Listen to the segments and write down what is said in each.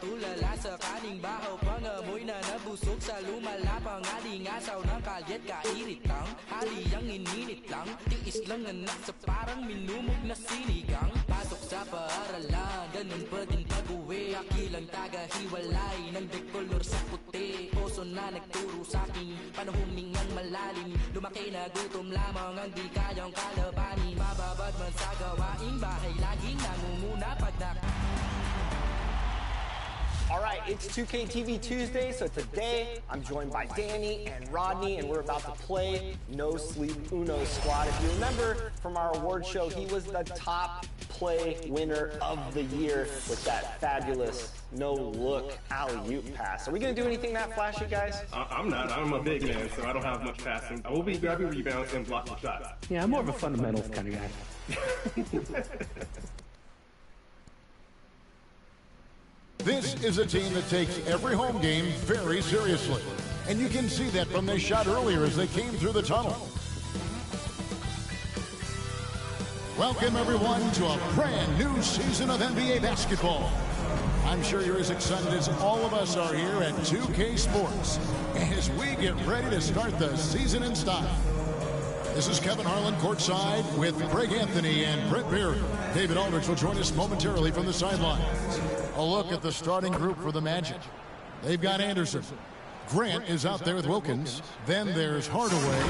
tulala sa kaning bahaw. Pangamoy na nabusog sa lumalapang alingasaw ng kalyat kairitang haliyang ininit lang, tiis lang anak sa parang minumog na sinigang. Pasok sa paaralan, ganun pa din pag-uwi. Akilang taga-hiwalay ng dekolor sa puti. Poso na nagturo sa'king panahong mingang malalim. Lumaki na gutom lamang ang di kayang kalabanin. Mababad man sa gawaing bahay, laging nangunguna pag All right, it's 2K TV Tuesday, so today I'm joined by Danny and Rodney, and we're about to play No Sleep Uno Squad. If you remember from our award show, he was the top play winner of the year with that fabulous no-look alley-oop pass. Are we going to do anything that flashy, guys? I'm not. I'm a big man, so I don't have much passing. I will be grabbing rebounds and blocking shots. Yeah, I'm more of a fundamentals kind of guy. This is a team that takes every home game very seriously. And you can see that from their shot earlier as they came through the tunnel. Welcome, everyone, to a brand new season of NBA basketball. I'm sure you're as excited as all of us are here at 2K Sports as we get ready to start the season in style. This is Kevin Harlan courtside with Greg Anthony and Brett Beard. David Aldridge will join us momentarily from the sidelines. A look at the starting group for the Magic. They've got Anderson. Grant is out there with Wilkins. Then there's Hardaway,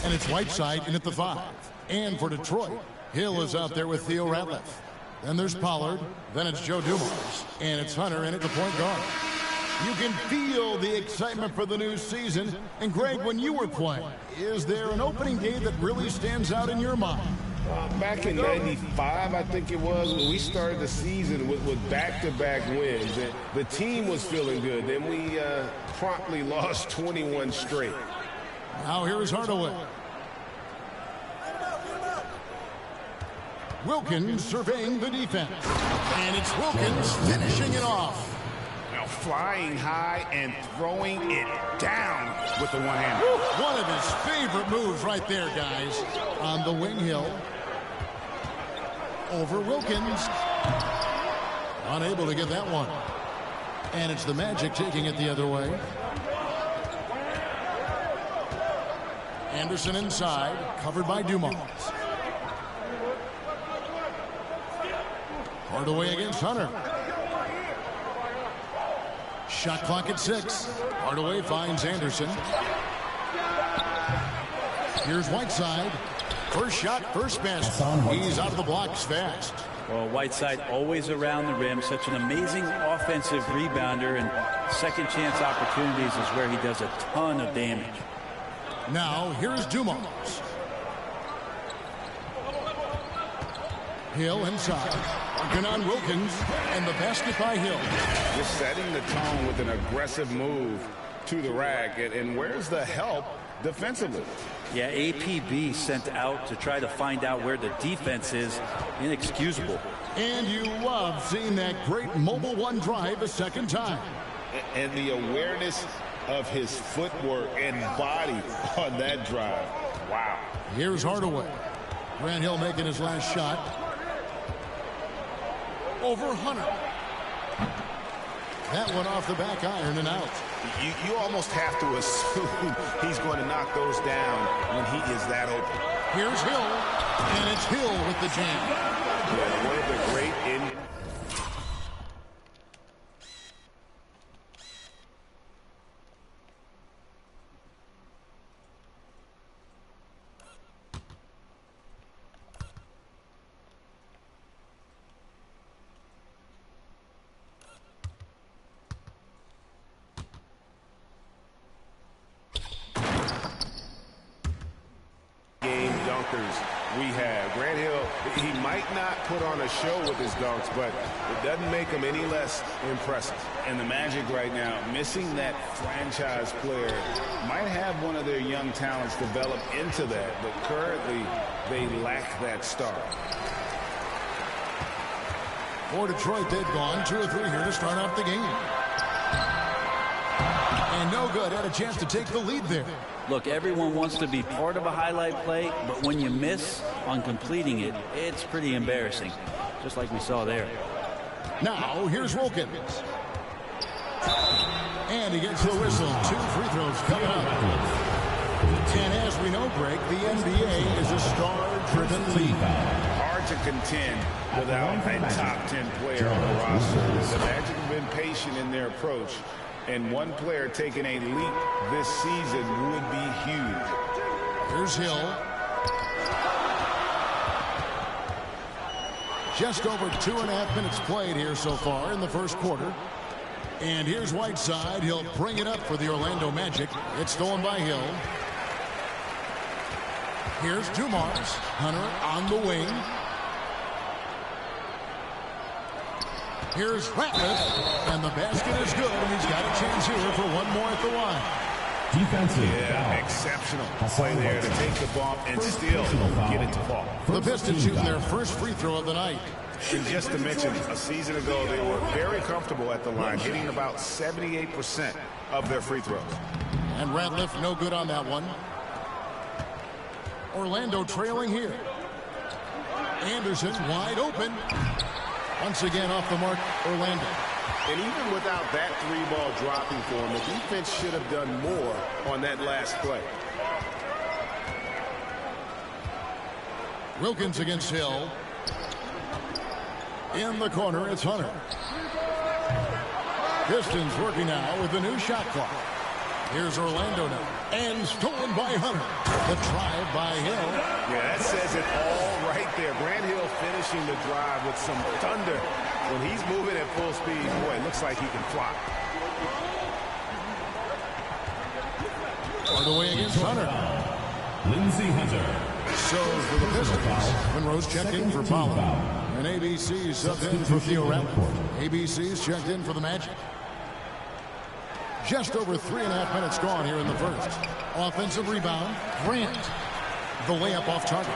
and it's Whiteside in at the 5. And for Detroit, Hill is out there with Theo Ratliff. Then there's Pollard. Then it's Joe Dumars. And it's Hunter in at the point guard. You can feel the excitement for the new season. And Greg, when you were playing, is there an opening day that really stands out in your mind? Back in '95, I think it was, when we started the season with back-to-back wins. The team was feeling good. Then we promptly lost 21 straight. Now here's Hardaway. Wilkins surveying the defense. And it's Wilkins finishing it off. Now flying high and throwing it down with the one-hander. One of his favorite moves right there, guys. On the wing, Hill. Over Wilkins. Unable to get that one. And it's the Magic taking it the other way. Anderson inside, covered by Dumars. Hardaway against Hunter. Shot clock at 6. Hardaway finds Anderson. Here's Whiteside. First shot, first basket. He's out of the blocks fast. Well, Whiteside always around the rim. Such an amazing offensive rebounder, and second chance opportunities is where he does a ton of damage. Now, here's Dumars. Hill inside. Working on Wilkins, and the basket by Hill. Just setting the tone with an aggressive move to the rack. And where's the help defensively? Yeah, APB sent out to try to find out where the defense is. Inexcusable. And you love seeing that great mobile one drive a second time. And the awareness of his footwork and body on that drive. Wow. Here's Hardaway. Grant Hill making his last shot. Over Hunter. That one off the back iron and out. You almost have to assume he's going to knock those down when he is that open. Here's Hill, and it's Hill with the jam. Yeah, one of the great we have. Grant Hill, he might not put on a show with his dunks, but it doesn't make him any less impressive. And the Magic right now, missing that franchise player, might have one of their young talents develop into that, but currently they lack that star. For Detroit, they've gone 2 or 3 here to start off the game. And no good. Had a chance to take the lead there. Look, everyone wants to be part of a highlight play, but when you miss on completing it, it's pretty embarrassing, just like we saw there. Now, here's Wilkins. And he gets the whistle. 2 free throws coming up. And as we know, Greg, the NBA is a star-driven league. Hard to contend without a top 10 player on the roster. The Magic have been patient in their approach, and one player taking a leap this season would be huge. Here's Hill. Just over 2.5 minutes played here so far in the first quarter. And here's Whiteside. He'll bring it up for the Orlando Magic. It's stolen by Hill. Here's Dumars. Hunter on the wing. Here's Ratliff. And the basket is good. And he's got a chance here for one more at the line. Defensive. Yeah, exceptional play there to take the bump and still get it to fall. The Pistons shooting their first free throw of the night. And just to mention, a season ago, they were very comfortable at the line, hitting about 78% of their free throws. And Ratliff no good on that one. Orlando trailing here. Anderson wide open. Once again off the mark, Orlando. And even without that 3-ball dropping for him, the defense should have done more on that last play. Wilkins against Hill. In the corner, it's Hunter. Pistons working now with the new shot clock. Here's Orlando now. And stolen by Hunter. The drive by Hill. Yeah, that says it all right there. Grant Hill finishing the drive with some thunder. When he's moving at full speed, boy, it looks like he can fly. Hardaway against Hunter. Lindsey Hunter. So for the Pistons, Monroe's checked in for Powell. And ABC's subbed in for Theo Ratliff. ABC's checked in for the Magic. Just over 3.5 minutes gone here in the first. Offensive rebound, Grant. The layup off target.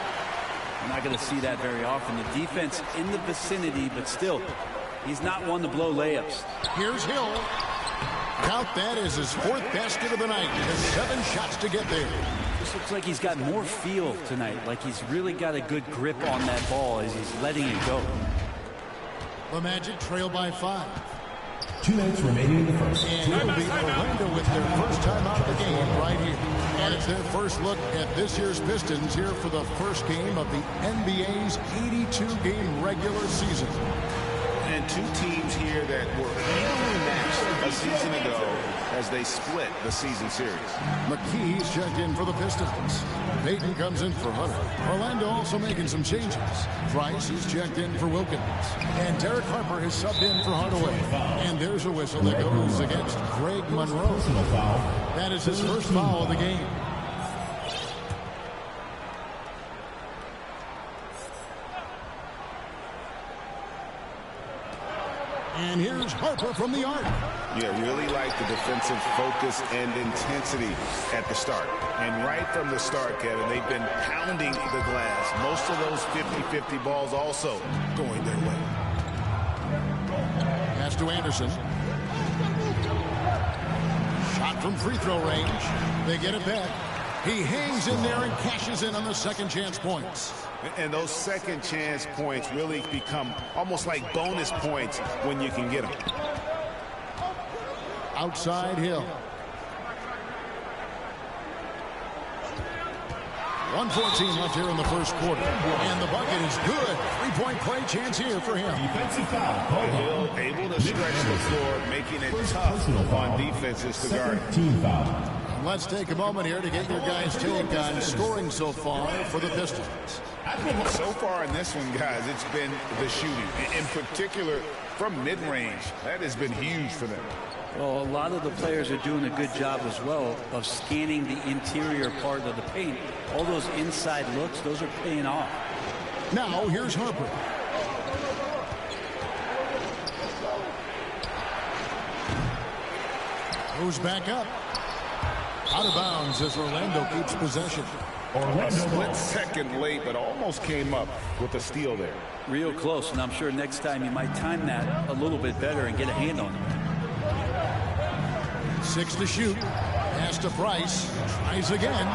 I'm not going to see that very often. The defense in the vicinity, but still, he's not one to blow layups. Here's Hill. Count that as his 4th basket of the night. He has 7 shots to get there. This looks like he's got more feel tonight, like he's really got a good grip on that ball as he's letting it go. The Magic trail by 5. 2 minutes remaining in the first. And it'll be Orlando with their first time out of the game right here. And it's their first look at this year's Pistons here for the first game of the NBA's 82-game regular season. And 2 teams here that were evenly matched a season ago as they split the season series. McKee's checked in for the Pistons. Payton comes in for Hunter. Orlando also making some changes. Price is checked in for Wilkins. And Derek Harper is subbed in for Hardaway. And there's a whistle that goes against Greg Monroe. That is his first foul of the game. And here's Harper from the arc. Yeah, really like the defensive focus and intensity at the start. And right from the start, Kevin, they've been pounding the glass. Most of those 50-50 balls also going their way. Pass to Anderson. Shot from free throw range. They get it back. He hangs in there and cashes in on the second chance points. And those second chance points really become almost like bonus points when you can get them. Outside Hill. 1:14 left here in the first quarter. And the bucket is good. 3-point play chance here for him. Defensive foul. Hill able to stretch the floor, making it tough on defenses to guard. Team foul. Let's take a moment here to get your guys' take on scoring so far for the Pistons. So far in this one, guys, it's been the shooting. In particular, from mid-range. That has been huge for them. Well, a lot of the players are doing a good job as well of scanning the interior part of the paint. All those inside looks, those are paying off. Now, here's Harper. Goes back up. Out of bounds as Orlando keeps possession. A split second late, but almost came up with a steal there. Real close, and I'm sure next time you might time that a little bit better and get a hand on it. 6 to shoot. Pass to Price. Tries again.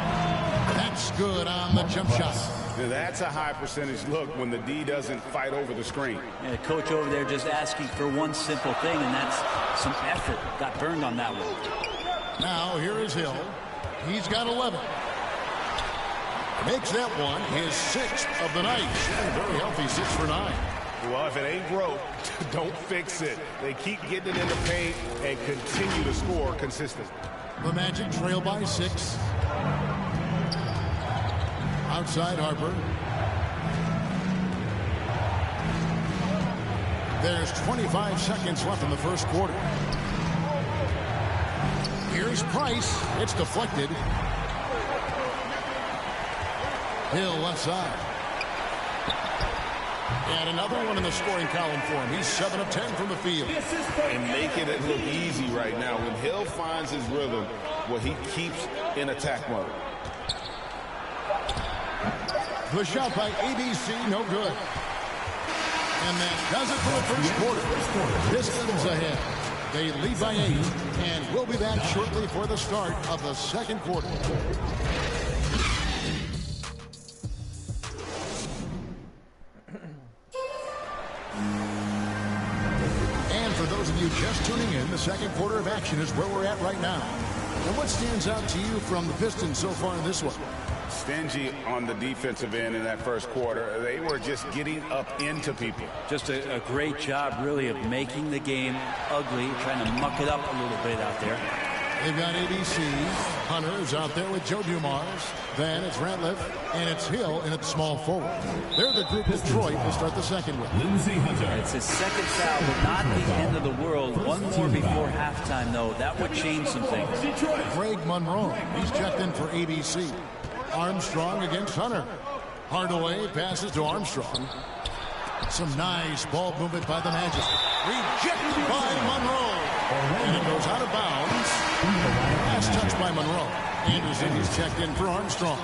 That's good on the jump shot. Now that's a high percentage look when the D doesn't fight over the screen. Yeah, the coach over there just asking for one simple thing, and that's some effort. Got burned on that one. Now here is Hill. He's got 11. Makes that one his 6th of the night. Shooting very healthy 6 for 9. Well, if it ain't broke, don't fix it. They keep getting it in the paint and continue to score consistently. The Magic trail by 6. Outside Harper. There's 25 seconds left in the first quarter. Here's Price. It's deflected. Hill left side. And another one in the scoring column for him. He's 7 of 10 from the field. And making it look easy right now. When Hill finds his rhythm, well, he keeps in attack mode. The shot by ABC, no good. And that does it for the first quarter. Pistons ahead. They lead by 8, and we'll be back shortly for the start of the second quarter. And for those of you just tuning in, the second quarter of action is where we're at right now. And what stands out to you from the Pistons so far in this one? Stingy on the defensive end in that first quarter. They were just getting up into people. Just a great job, really, of making the game ugly, trying to muck it up a little bit out there. They've got ABC. Hunter is out there with Joe Dumars. Then it's Ratliff, and it's Hill, and it's small forward. They're the group Detroit will start the second with. Lindsey Hunter. It's his second foul, but not the end of the world. One more before halftime, though. That would change some things. Greg Monroe, he's checked in for ABC. Armstrong against Hunter. Hardaway passes to Armstrong. Some nice ball movement by the Magic. Rejected by Monroe. And it goes out of bounds. Last touch by Monroe. Anderson is checked in for Armstrong.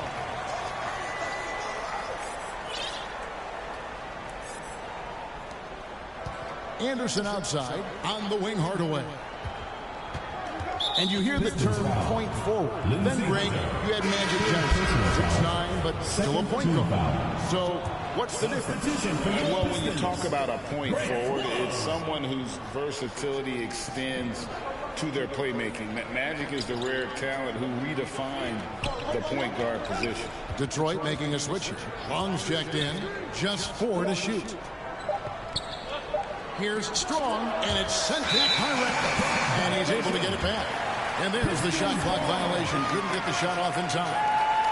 Anderson outside. On the wing, Hardaway. And you hear the term point forward. Then, Greg, you had Magic Johnson, 6'9", but still a point guard. So, what's the difference? Well, when you talk about a point forward, it's someone whose versatility extends to their playmaking. Magic is the rare talent who redefined the point guard position. Detroit making a switch here. Long's checked in. Just 4 to shoot. Here's Strong, and it's sent back by Ratliff. And he's able to get it back. And there's the shot clock violation. Couldn't get the shot off in time.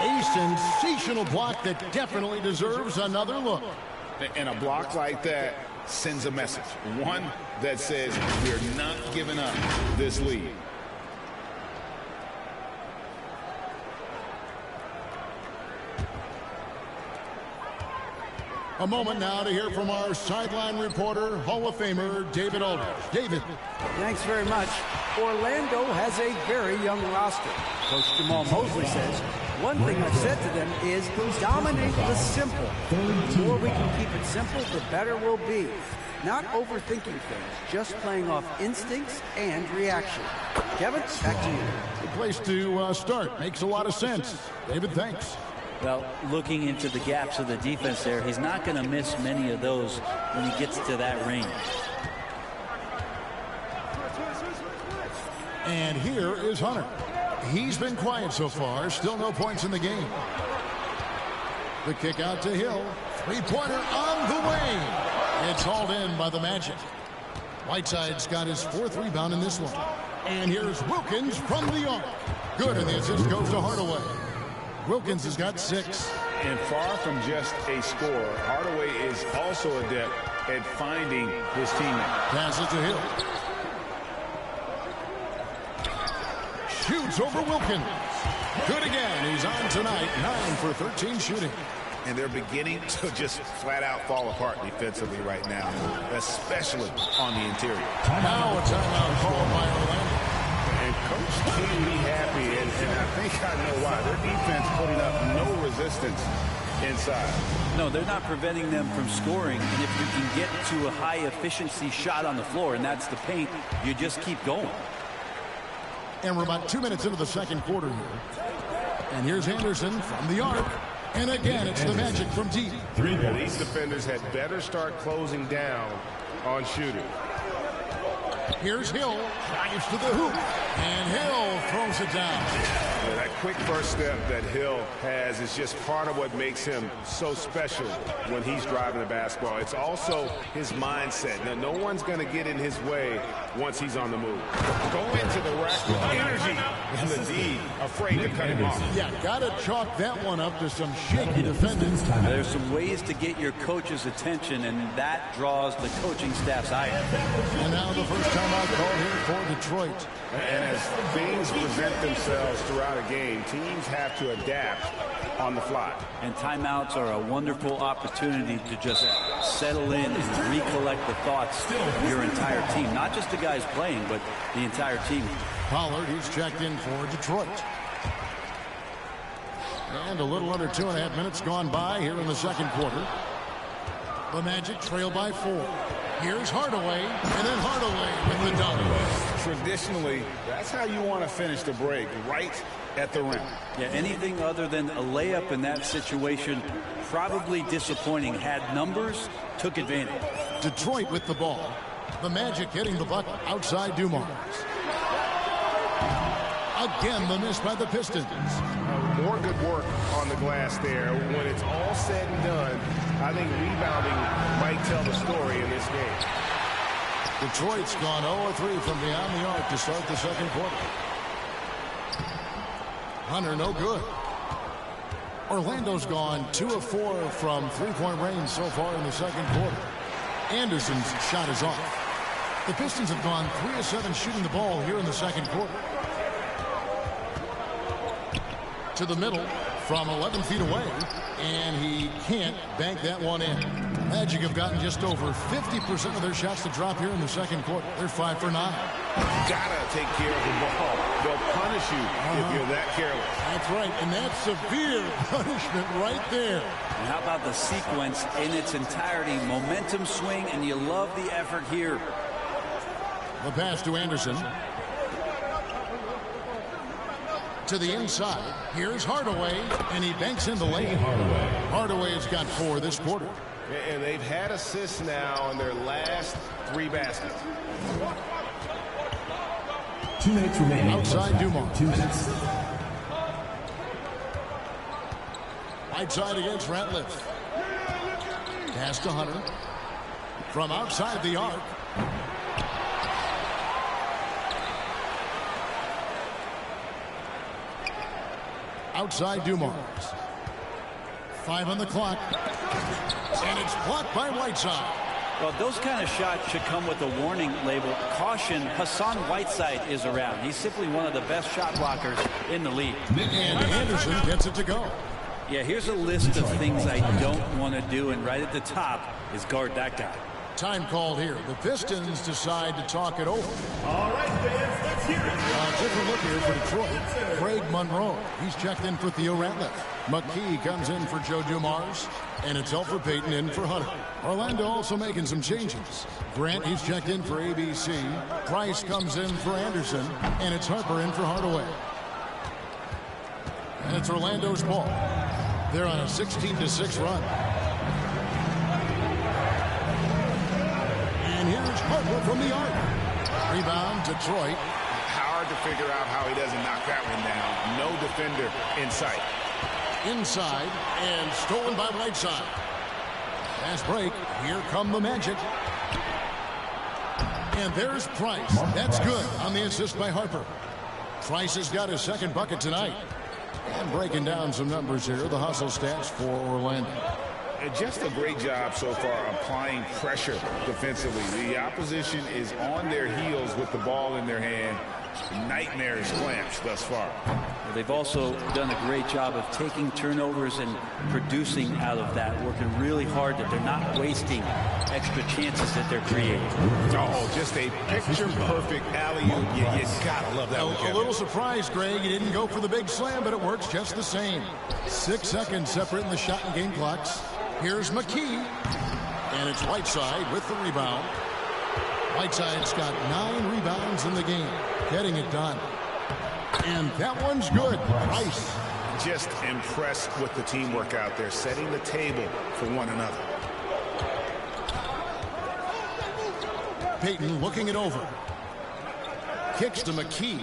A sensational block that definitely deserves another look. And a block like that sends a message. One that says we're not giving up this lead. A moment now to hear from our sideline reporter, Hall of Famer David Aldridge. David. Thanks very much. Orlando has a very young roster. Coach Jamal Mosley says, one thing I've said to them is dominate the simple. The more we can keep it simple, the better we'll be. Not overthinking things, just playing off instincts and reaction. Kevin, back to you. Good place to start. Makes a lot of sense. David, thanks. Well, looking into the gaps of the defense there, he's not going to miss many of those when he gets to that range. And here is Hunter. He's been quiet so far. Still no points in the game. The kick out to Hill. Three-pointer on the way. It's hauled in by the Magic. Whiteside's got his 4th rebound in this one. And here's Wilkins from the arc. Good, and the assist goes to Hardaway. Wilkins has got 6. And far from just a scorer, Hardaway is also adept at finding his teammate. Passes to Hill. Shoots over Wilkins. Good again. He's on tonight. 9 for 13 shooting. And they're beginning to just flat out fall apart defensively right now, especially on the interior. Now a timeout called by Orlando. And Coach can't be happy, and I think I know why. Their defense putting up no resistance inside. No, they're not preventing them from scoring, and if you can get to a high-efficiency shot on the floor, and that's the paint, you just keep going. And we're about 2 minutes into the second quarter here. And here's Anderson from the arc. And again, it's the Magic from deep. These defenders had better start closing down on shooting. Here's Hill, drives to the hoop, and Hill throws it down. Yeah, that quick first step that Hill has is just part of what makes him so special when he's driving the basketball. It's also his mindset. Now, no one's going to get in his way once he's on the move. Go into the rack with energy and the D, afraid to cut him off. Yeah, got to chalk that one up to some shaky defending. There's some ways to get your coach's attention, and that draws the coaching staff's eye. And now the first time out called here for Detroit. And as things present themselves throughout a game, teams have to adapt on the fly. And timeouts are a wonderful opportunity to just settle in and recollect the thoughts of your entire team. Not just the guys playing, but the entire team. Pollard, he's checked in for Detroit. And a little under 2.5 minutes gone by here in the second quarter. The Magic trail by 4. Here's Hardaway, and then Hardaway with the dunk. Traditionally, that's how you want to finish the break, right at the rim. Yeah, anything other than a layup in that situation, probably disappointing. Had numbers, took advantage. Detroit with the ball. The Magic hitting the bucket outside Dumars. Again, the miss by the Pistons. More good work on the glass there. When it's all said and done, I think rebounding might tell the story in this game. Detroit's gone 0-3 from beyond the arc to start the second quarter. Hunter, no good. Orlando's gone 2 of 4 from three-point range so far in the second quarter. Anderson's shot is off. The Pistons have gone 3 of 7 shooting the ball here in the second quarter. To the middle from 11 feet away, and he can't bank that one in. Magic have gotten just over 50% of their shots to drop here in the second quarter. They're 5 for 9. Gotta take care of the ball. They'll punish you if you're that careless. That's right, and that's severe punishment right there. And how about the sequence in its entirety? Momentum swing, and you love the effort here. The pass to Anderson. To the inside. Here's Hardaway, and he banks in the lane. Hardaway's got 4 this quarter. And they've had assists now on their last 3 baskets. 2 minutes remaining. Outside Dumars. 2 minutes. Right side against Ratliff. Pass to Hunter. From outside the arc. Outside Dumars. 5 on the clock. And it's blocked by Whiteside. Well, those kind of shots should come with a warning label. Caution, Hassan Whiteside is around. He's simply one of the best shot blockers in the league. And Anderson gets it to go. Yeah, here's a list of things I don't want to do, and right at the top is guard that guy. Time called here. The Pistons decide to talk it over. All right, fans, let's hear it. Different look here for Detroit. Craig Monroe. He's checked in for Theo Ratliff. McKee comes in for Joe Dumars. And it's Elfrid Payton in for Hunter. Orlando also making some changes. Grant, he's checked in for ABC. Price comes in for Anderson. And it's Harper in for Hardaway. And it's Orlando's ball. They're on a 16-6 run. And here's Harper from the arc. Rebound, Detroit. Hard to figure out how he doesn't knock that one down. No defender in sight. Inside and stolen by Whiteside. Fast break. Here come the Magic. And there's Price. That's good on the assist by Harper. Price has got his second bucket tonight. And breaking down some numbers here, the hustle stats for Orlando. Just a great job so far applying pressure defensively. The opposition is on their heels with the ball in their hand. Nightmarish clamps thus far. They've also done a great job of taking turnovers and producing out of that, working really hard that they're not wasting extra chances that they're creating. Oh, just a picture-perfect alley-oop. You gotta love that. A little surprised, Greg. He didn't go for the big slam, but it works just the same. 6 seconds separating the shot and game clocks. Here's McKee. And it's Whiteside with the rebound. Whiteside's got 9 rebounds in the game. Getting it done. And that one's good. Price just impressed with the teamwork out there, setting the table for one another. Payton looking it over. Kicks to McKee.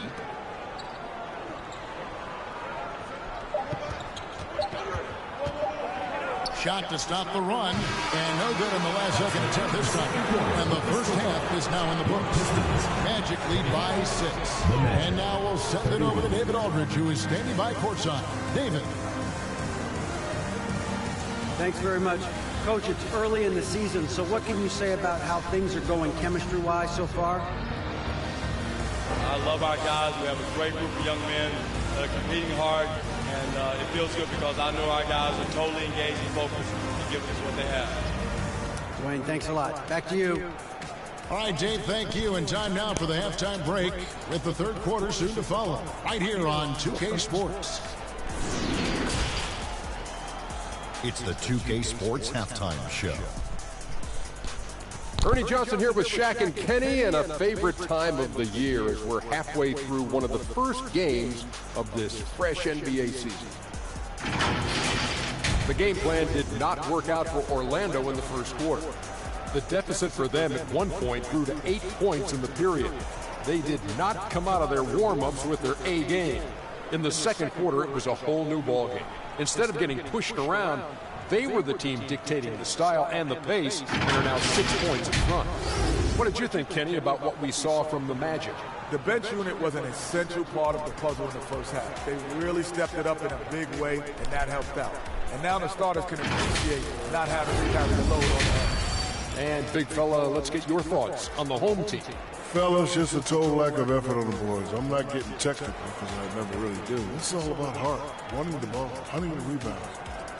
Shot to stop the run, and no good in the last second attempt this time. And the first half is now in the books. Magic lead by 6. And now we'll send it over to David Aldridge, who is standing by courtside. David. Thanks very much. Coach, it's early in the season, so what can you say about how things are going chemistry-wise so far? I love our guys. We have a great group of young men that are competing hard, and it feels good because I know our guys are totally engaged and focused and giving us what they have. Dwayne, thanks a lot. Back to you. All right, Dave, thank you. And time now for the halftime break with the third quarter soon to follow. Right here on 2K Sports. It's the 2K Sports Halftime Show. Ernie Johnson here with Shaq and Kenny, and a favorite time of the year as we're halfway through one of the first games of this fresh NBA season. The game plan did not work out for Orlando in the first quarter. The deficit for them at one point grew to 8 points in the period. They did not come out of their warm-ups with their A game. In the second quarter, it was a whole new ballgame. Instead of getting pushed around, they were the team dictating the style and the pace, and are now 6 points in front. What did you think, Kenny, about what we saw from the Magic? The bench unit was an essential part of the puzzle in the first half. They really stepped it up in a big way, and that helped out. And now the starters can appreciate not having to carry the load on them. And, big fella, let's get your thoughts on the home team. Fellas, just a total lack of effort on the boys. I'm not getting technical because I never really do. It's all about heart, wanting the ball, hunting the rebounds.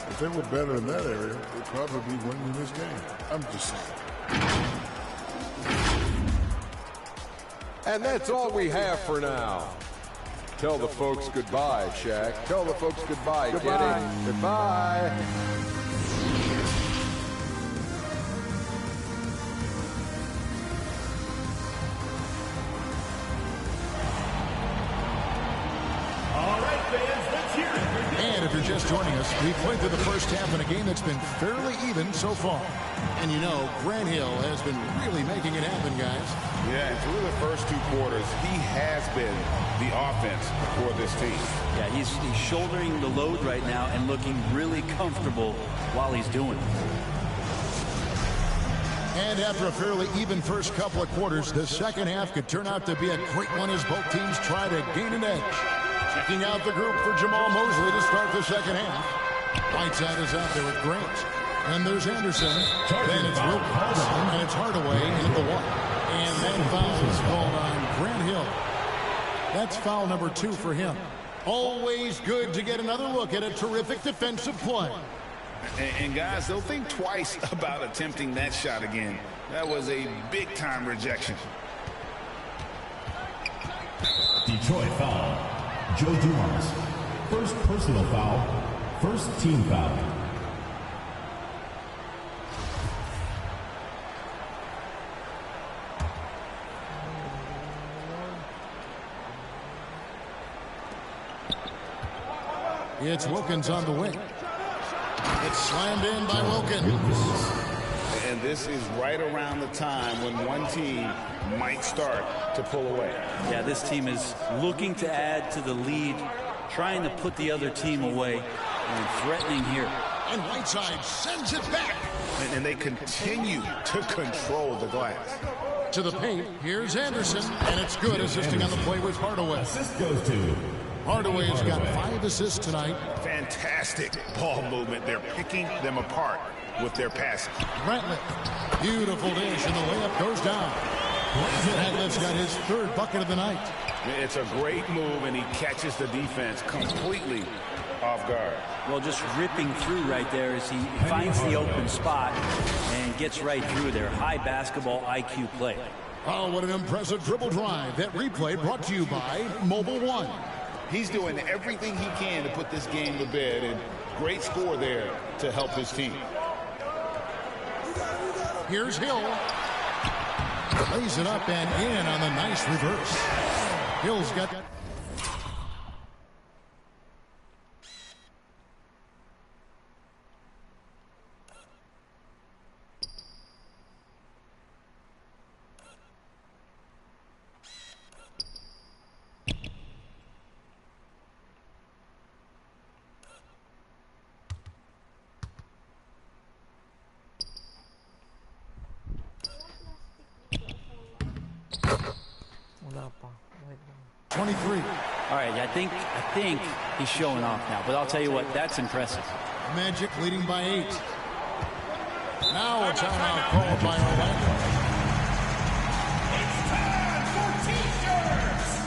If they were better in that area, they'd probably be winning this game. I'm just saying. And that's all we have for now. Tell the folks goodbye, Shaq. Tell the folks goodbye, Kenny. Goodbye. And if you're just joining us, we've played through the first half in a game that's been fairly even so far. And you know, Grant Hill has been really making it happen, guys. Yeah, and through the first 2 quarters, he has been the offense for this team. Yeah, he's shouldering the load right now and looking really comfortable while he's doing it. And after a fairly even first couple of quarters, the second half could turn out to be a great one as both teams try to gain an edge. Checking out the group for Jamal Mosley to start the second half. Whiteside is out there with Grant. And there's Anderson. Then it's Wilkins. And it's Hardaway in the 1. And then foul is called on Grant Hill. That's foul number 2 for him. Always good to get another look at a terrific defensive play. And guys, they'll think twice about attempting that shot again. That was a big-time rejection. Detroit foul. Joe Dumars. First personal foul. First team foul. It's Wilkins on the wing. It's slammed in by Wilkins. And this is right around the time when one team might start to pull away. Yeah, this team is looking to add to the lead, trying to put the other team away, and threatening here. And Whiteside sends it back. And they continue to control the glass. To the paint, here's Anderson, and it's good, assisting on the play with Hardaway. Assist goes to Hardaway's got 5 assists tonight. Fantastic ball movement. They're picking them apart with their passing. Ratliff, beautiful dish, and the layup goes down. Ratliff's got his 3rd bucket of the night. It's a great move, and he catches the defense completely off guard. Well, just ripping through right there as he finds the open spot and gets right through there. High basketball IQ play. Oh, what an impressive dribble drive. That replay brought to you by Mobile One. He's doing everything he can to put this game to bed, and great score there to help his team. Here's Hill. Lays it up and in on the nice reverse. Hill's got... three. All right, I think he's showing off now, but I'll tell you what, that's impressive. Magic leading by 8. Now a timeout called by Orlando. It's time for T-shirts.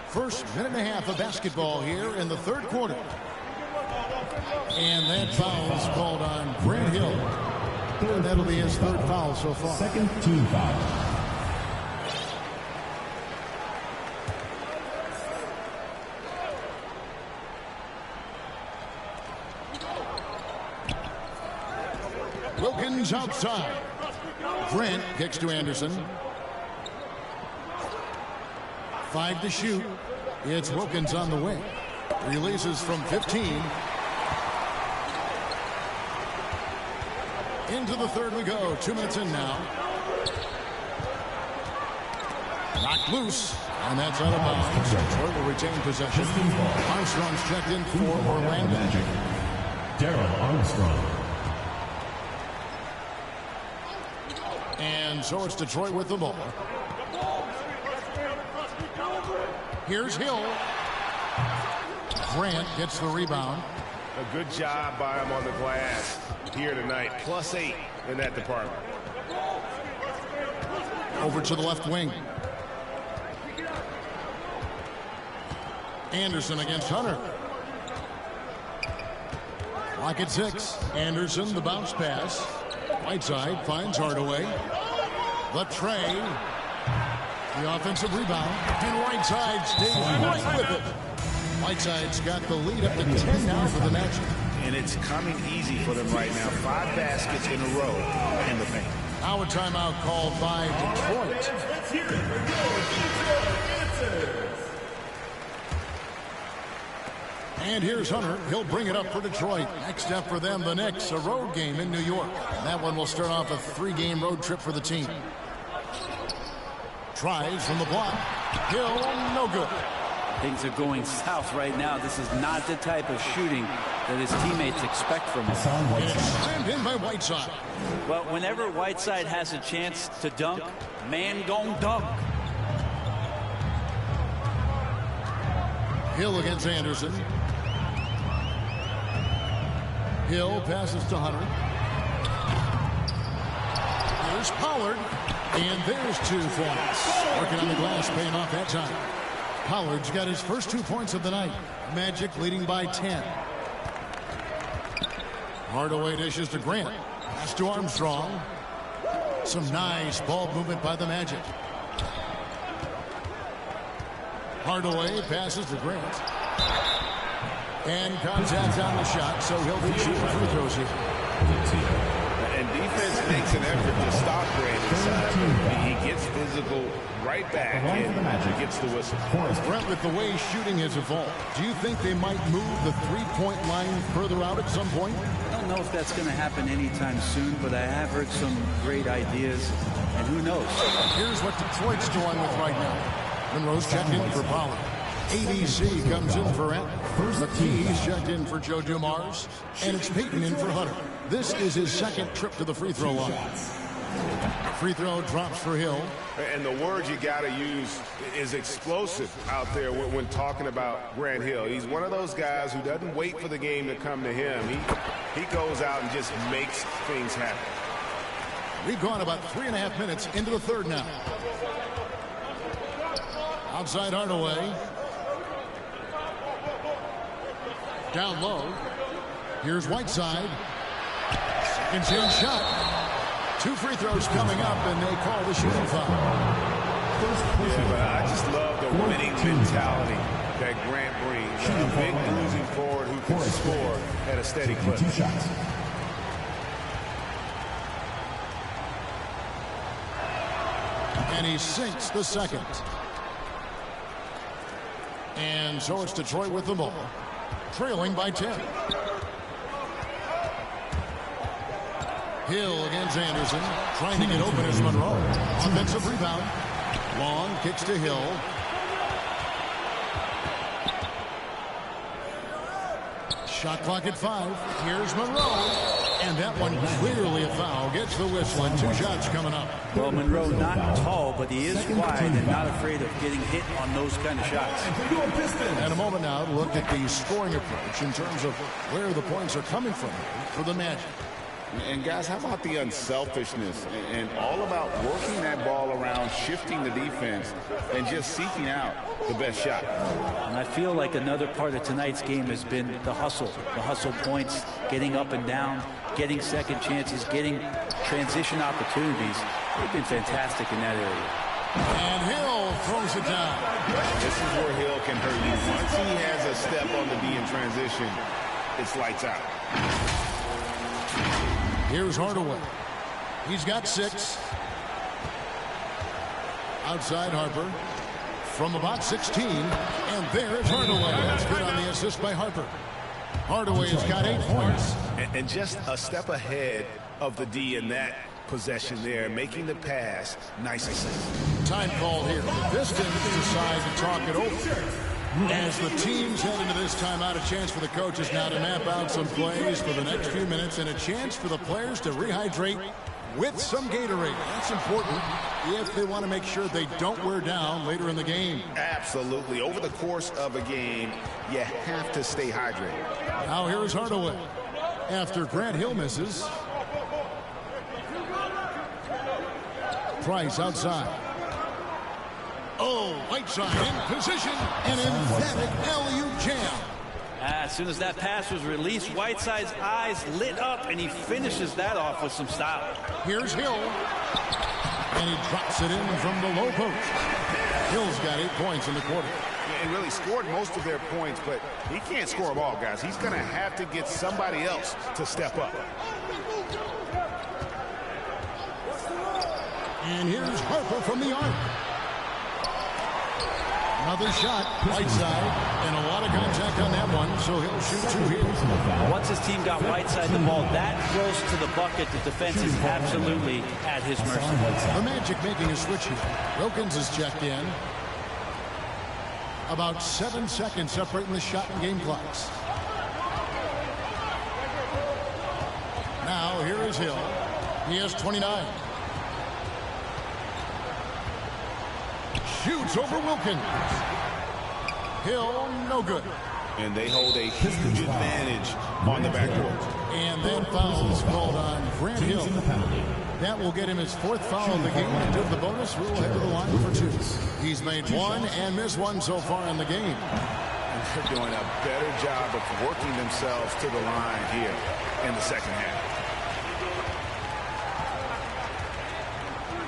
First minute and a half of basketball here in the third quarter. And that foul is called on Grant Hill. And that'll be his third foul so far. Second team foul. Wilkins outside. Grant kicks to Anderson. 5 to shoot. It's Wilkins on the wing. Releases from 15. Into the third we go. 2 minutes in now. Knocked loose. And that's out of bounds. Detroit will retain possession. Armstrong's checked in for Orlando. Darrell Armstrong. And so it's Detroit with the ball. Here's Hill. Grant gets the rebound. A good job by him on the glass here tonight. +8 in that department. Over to the left wing. Anderson against Hunter. Lock at 6. Anderson, the bounce pass. Whiteside finds Hardaway. The tray. The offensive rebound. And Whiteside stays right with it. Whiteside's got the lead up to 10 now for the Magic. And it's coming easy for them right now. 5 baskets in a row in the paint. Now a timeout called by Detroit. Let's hear it for your answers. And here's Hunter. He'll bring it up for Detroit. Next up for them, the Knicks, a road game in New York. And that one will start off a 3-game road trip for the team. Tries from the block. Hill, no good. Things are going south right now. This is not the type of shooting that his teammates expect from him. Slammed in by Whiteside. Well, whenever Whiteside has a chance to dunk, man gon' dunk. Hill against Anderson. Hill passes to Hunter. There's Pollard. And there's 2 points. Working on the glass, paying off that time. Pollard's got his first 2 points of the night. Magic leading by 10. Hardaway dishes to Grant. Pass to Armstrong. Some nice ball movement by the Magic. Hardaway passes to Grant. And contact on the shot, so he'll be shooting free throws here. And defense makes an effort to stop Grant inside. He gets physical right back and gets the whistle. Brent, with the way shooting has evolved, do you think they might move the 3-point line further out at some point? I don't know if that's going to happen anytime soon, but I have heard some great ideas, and who knows? Here's what Detroit's doing with right now. Monroe's checked in for Pollard. ABC comes in for Ant. McKee's checked in for Joe Dumars. And it's Peyton in for Hunter. This is his second trip to the free throw line. Free throw drops for Hill. And the word you got to use is explosive out there when talking about Grant Hill. He's one of those guys who doesn't wait for the game to come to him. He goes out and just makes things happen. We've gone about 3.5 minutes into the third now. Outside Hardaway. Down low. Here's Whiteside. Second chance shot. 2 free throws coming up, and they call the shooting foul. Yeah, but I just love the winning mentality that Grant brings. A big losing forward who can score at a steady clip. 2 shots. And he sinks the second. And so it's Detroit with the ball. Trailing by 10. Hill against Anderson. Trying to get open as Monroe. Offensive rebound. Long kicks to Hill. Shot clock at 5. Here's Monroe. And that one clearly a foul. Gets the whistle and 2 shots coming up. Well, Monroe not tall, but he is wide and not afraid of getting hit on those kind of shots. And a moment now to look at the scoring approach in terms of where the points are coming from for the Magic. And guys, how about the unselfishness and all about working that ball around, shifting the defense, and just seeking out the best shot. And I feel like another part of tonight's game has been the hustle points, getting up and down, getting second chances, getting transition opportunities. They've been fantastic in that area. And Hill throws it down. This is where Hill can hurt you. Once he has a step on the D in transition, it's lights out. Here's Hardaway. He's got 6. Outside Harper. From about 16. And there's Hardaway. That's good on the assist by Harper. Hardaway has got 8 points. And just a step ahead of the D in that possession there, making the pass. Nice assist. Time call here. The Pistons decide to talk it over. As the teams head into this timeout, a chance for the coaches now to map out some plays for the next few minutes and a chance for the players to rehydrate with some Gatorade. That's important if they want to make sure they don't wear down later in the game. Absolutely. Over the course of a game, you have to stay hydrated. Now here's Hardaway. After Grant Hill misses. Price outside. Oh, Whiteside in position. An emphatic alley-oop jam. As soon as that pass was released, Whiteside's eyes lit up, and he finishes that off with some style. Here's Hill. And he drops it in from the low post. Hill's got 8 points in the quarter. And really scored most of their points, but he can't score them all, guys. He's going to have to get somebody else to step up. And here's Harper from the arc. Another shot, Whiteside, and a lot of contact on that one, so he'll shoot 2 here. Once his team got Whiteside the ball that close to the bucket, the defense is absolutely at his mercy. The Magic making a switch here. Wilkins is checked in. About 7 seconds separating the shot and game clocks. Now here is Hill. He has 29. Shoots over Wilkins. Hill, no good. And they hold a huge advantage on the backboard. And then fouls called on Grant Hill. That will get him his 4th foul of the game. And to the bonus, we'll head to the line for 2. He's made 1 and missed 1 so far in the game. And they're doing a better job of working themselves to the line here in the second half.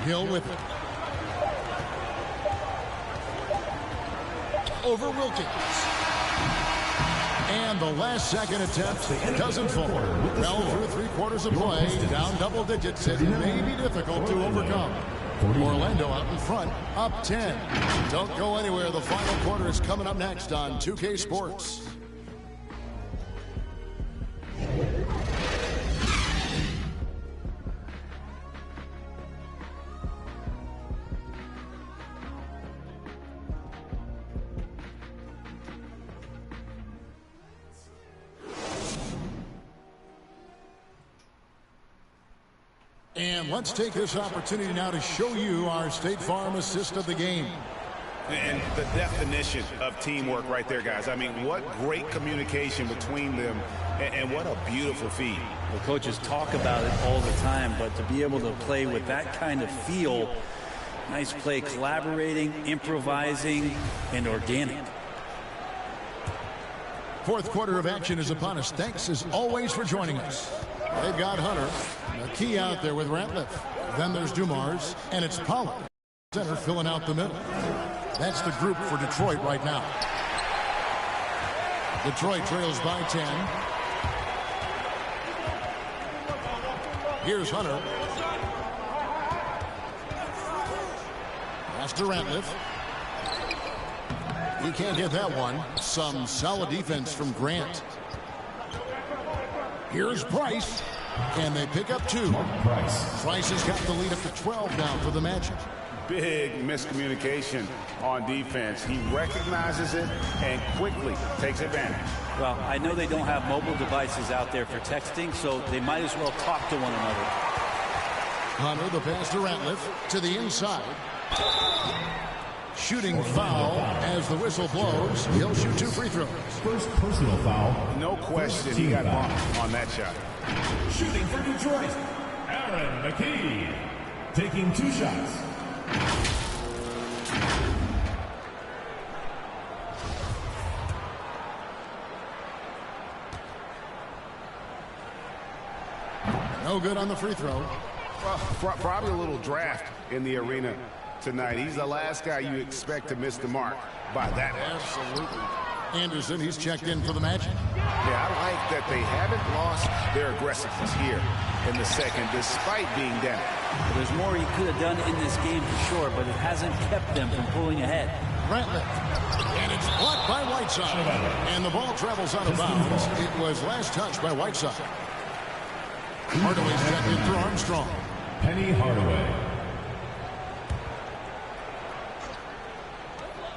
Hill with it. Over Wilkins. And the last second attempt doesn't fall. Well, through 3/4 of play, down double digits, it may be difficult to overcome. Orlando out in front, up 10. Don't go anywhere. The final quarter is coming up next on 2K Sports. And let's take this opportunity now to show you our State Farm assist of the game. And the definition of teamwork right there, guys. I mean, what great communication between them, and what a beautiful feed. Well, coaches talk about it all the time, but to be able to play with that kind of feel, nice play, collaborating, improvising, and organic. 4th quarter of action is upon us. Thanks as always for joining us. They've got Hunter, the key out there with Ratliff. Then there's Dumars, and it's Pollard. Center filling out the middle. That's the group for Detroit right now. Detroit trails by 10. Here's Hunter. Pass to Ratliff. He can't get that one. Some solid defense from Grant. Here's Price. And they pick up 2. Price has got the lead up to 12 now for the Magic. big miscommunication on defense. He recognizes it and quickly takes advantage. Well, I know they don't have mobile devices out there for texting, so they might as well talk to one another. Hunter, the pass to Ratliff, to the inside. Shooting foul as the whistle blows. He'll shoot 2 free throws. First personal foul. No question, he got bumped on that shot. Shooting for Detroit, Aaron McKee. Taking 2 shots. No good on the free throw. Well, probably a little draft in the arena tonight. He's the last guy you expect to miss the mark by that much. Absolutely. Anderson, he's checked in for the Magic. Yeah, I like that they haven't lost their aggressiveness here in the second, despite being down. There's more he could have done in this game for sure, but it hasn't kept them from pulling ahead. Ratliff. And it's blocked by Whiteside. And the ball travels out of bounds. It was last touched by Whiteside. Hardaway's checked in for Armstrong. Penny Hardaway.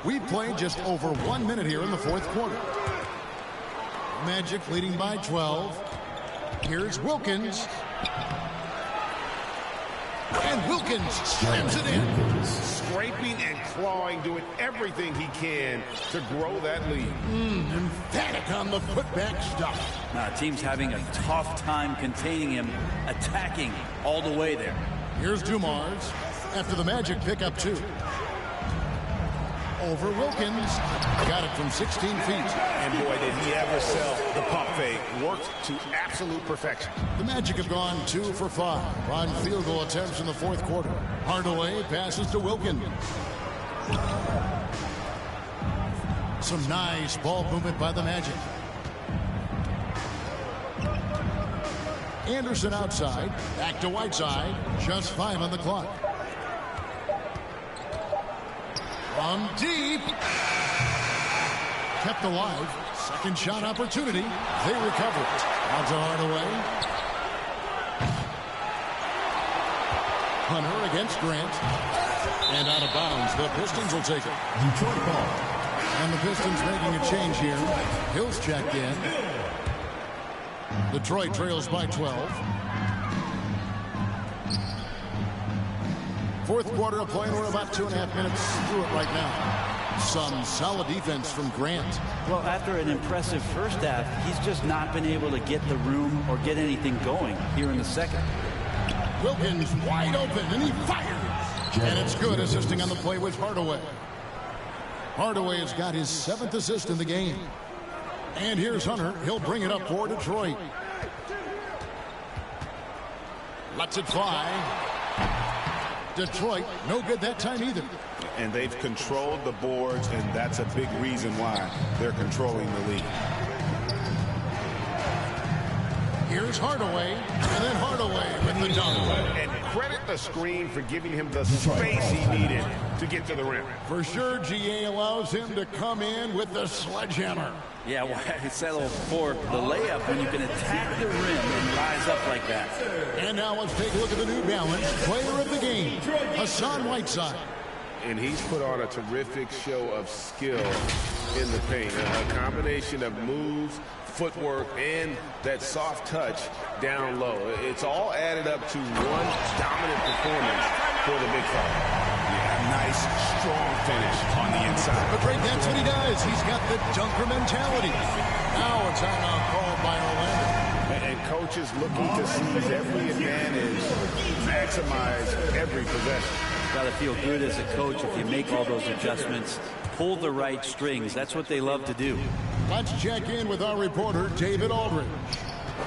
We've played just over 1 minute here in the fourth quarter. Magic leading by 12. Here's Wilkins. And Wilkins slams it in. Scraping and clawing, doing everything he can to grow that lead. Emphatic on the putback stuff. Now, team's having a tough time containing him, attacking all the way there. Here's Dumars after the Magic pick up 2. Over Wilkins. Got it from 16 feet. And boy, did he ever sell the pump fake. Worked to absolute perfection. The Magic have gone 2 for 5 on field goal attempts in the fourth quarter. Hardaway passes to Wilkins. Some nice ball movement by the Magic. Anderson outside. Back to Whiteside. Just 5 on the clock. From deep. Kept alive. Second shot opportunity. They recover it. Out to Hardaway. Hunter against Grant. And out of bounds. The Pistons will take it. Detroit ball. And the Pistons making a change here. Hill's checked in. Detroit trails by 12. Fourth quarter of play, and we're about 2.5 minutes through it right now. Some solid defense from Grant. Well, after an impressive first half, he's just not been able to get the room or get anything going here in the second. Wilkins wide open, and he fires. And it's good. Assisting on the play was Hardaway. Hardaway has got his 7th assist in the game. And here's Hunter. He'll bring it up for Detroit. Lets it fly. Detroit, no good that time either. And they've controlled the boards, and that's a big reason why they're controlling the lead. Here's Hardaway, and then Hardaway with the dunk. And credit the screen for giving him the space he needed to get to the rim. For sure, GA allows him to come in with the sledgehammer. Yeah, well, I settle for the layup when you can attack the rim and rise up like that. And now let's take a look at the New Balance player of the game, Hassan Whiteside. And he's put on a terrific show of skill in the paint. A combination of moves, footwork, and that soft touch down low. It's all added up to one dominant performance for the big fella. Yeah, nice, strong finish on the inside. But Greg, that's what he does. He's got the dunker mentality. Now a timeout called by Orlando. And coaches looking to seize every advantage, maximize every possession. Got to feel good as a coach if you make all those adjustments, pull the right strings. That's what they love to do. Let's check in with our reporter, David Aldridge.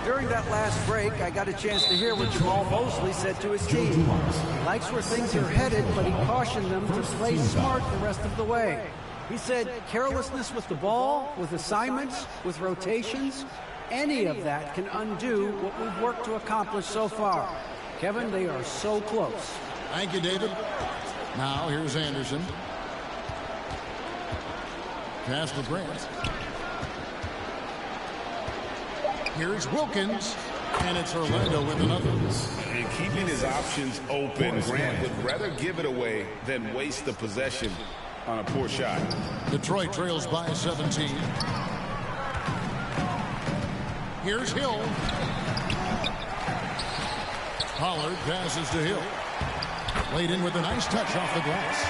During that last break, I got a chance to hear what Jamal Mosley said to his team. He likes where things are headed, but he cautioned them to play smart the rest of the way. He said carelessness with the ball, with assignments, with rotations, any of that can undo what we've worked to accomplish so far. Kevin, they are so close. Thank you, David. Now, here's Anderson. Pass to Grant. Here's Wilkins. And it's Orlando with another. And keeping his options open, Grant would rather give it away than waste the possession on a poor shot. Detroit trails by 17. Here's Hill. Pollard passes to Hill. Laid in with a nice touch off the glass.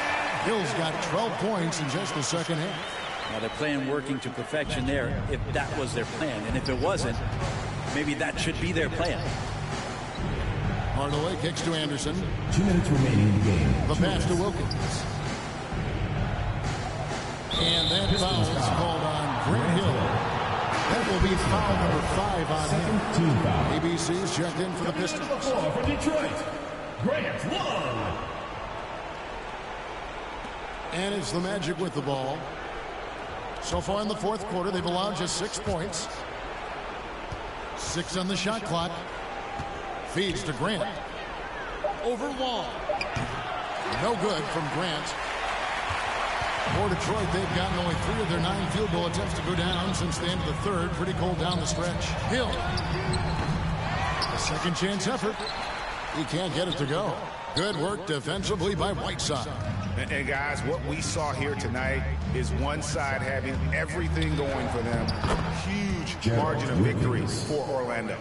Hill's got 12 points in just the second half. Now they're playing working to perfection there, if that was their plan. And if it wasn't, maybe that should be their plan. Hardaway kicks to Anderson. 2 minutes remaining in the game. The pass to Wilkins. And that foul is called on Grant Hill. That will be foul number 5 on him. ABC's checked in for the Pistons. For Detroit, Grant Long. And it's the Magic with the ball. So far in the fourth quarter, they've allowed just 6 points. 6 on the shot clock. Feeds to Grant. Over Wall. No good from Grant. For Detroit, they've gotten only 3 of their 9 field goal attempts to go down since the end of the third. Pretty cold down the stretch. Hill. A second chance effort. He can't get it to go. Good work defensively by Whiteside. And guys, what we saw here tonight is one side having everything going for them. Huge margin of victory for Orlando.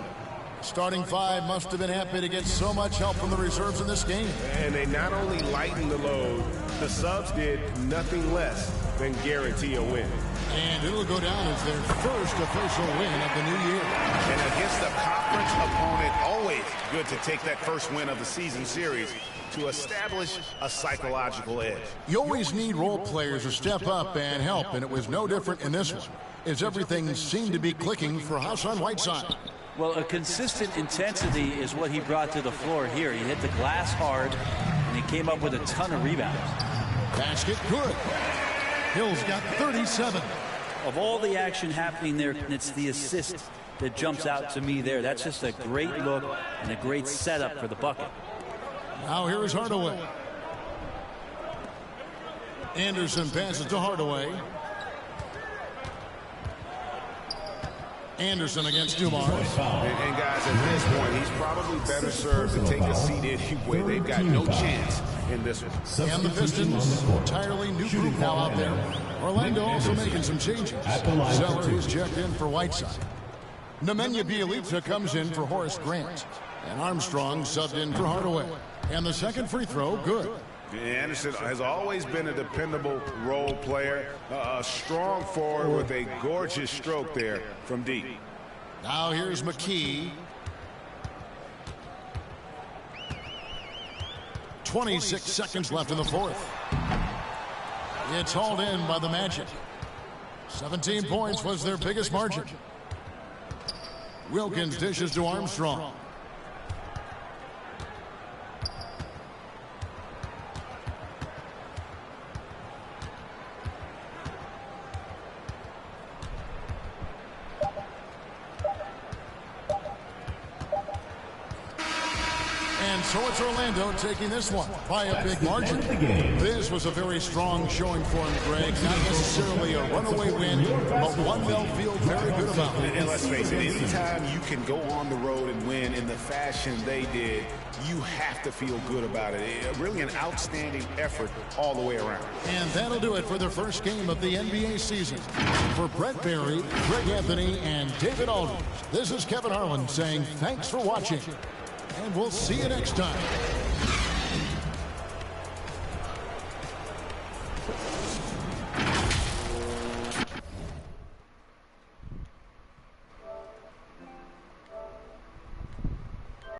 Starting 5 must have been happy to get so much help from the reserves in this game. And they not only lightened the load, the subs did nothing less than guarantee a win. And it'll go down as their first official win of the new year. And against a conference opponent, always good to take that first win of the season series to establish a psychological edge. You always need role players to step up and help, and it was no different in this one, as everything seemed to be clicking for Hassan Whiteside. Well, a consistent intensity is what he brought to the floor here. He hit the glass hard, and he came up with a ton of rebounds. Basket good. Hill's got 37. Of all the action happening there, it's the assist that jumps out to me there. That's just a great look and a great setup for the bucket. Now here is Hardaway. Anderson passes to Hardaway. Anderson against Dumars. And guys, at this point, he's probably better served to take a seat anyway. They've got no chance in this one. And the Pistons, entirely new group now out there. Orlando also making some changes. Zeller is checked in for Whiteside. Nemanja Bjelica comes in for Horace Grant. And Armstrong subbed in for Hardaway. And the second free throw, good. Anderson has always been a dependable role player, a strong forward with a gorgeous stroke there from deep. Now here's McKee. 26 seconds left in the fourth. It's hauled in by the Magic. 17 points was their biggest margin. Wilkins dishes to Armstrong. So it's Orlando taking this one by a big margin. This was a very strong showing for him, Greg. Not necessarily a runaway win, but one they'll feel very good about. And let's face it, anytime you can go on the road and win in the fashion they did, you have to feel good about it. Really an outstanding effort all the way around. And that'll do it for the first game of the NBA season. For Brett Barry, Greg Anthony, and David Aldridge, this is Kevin Harlan saying thanks for watching. And we'll see you next time.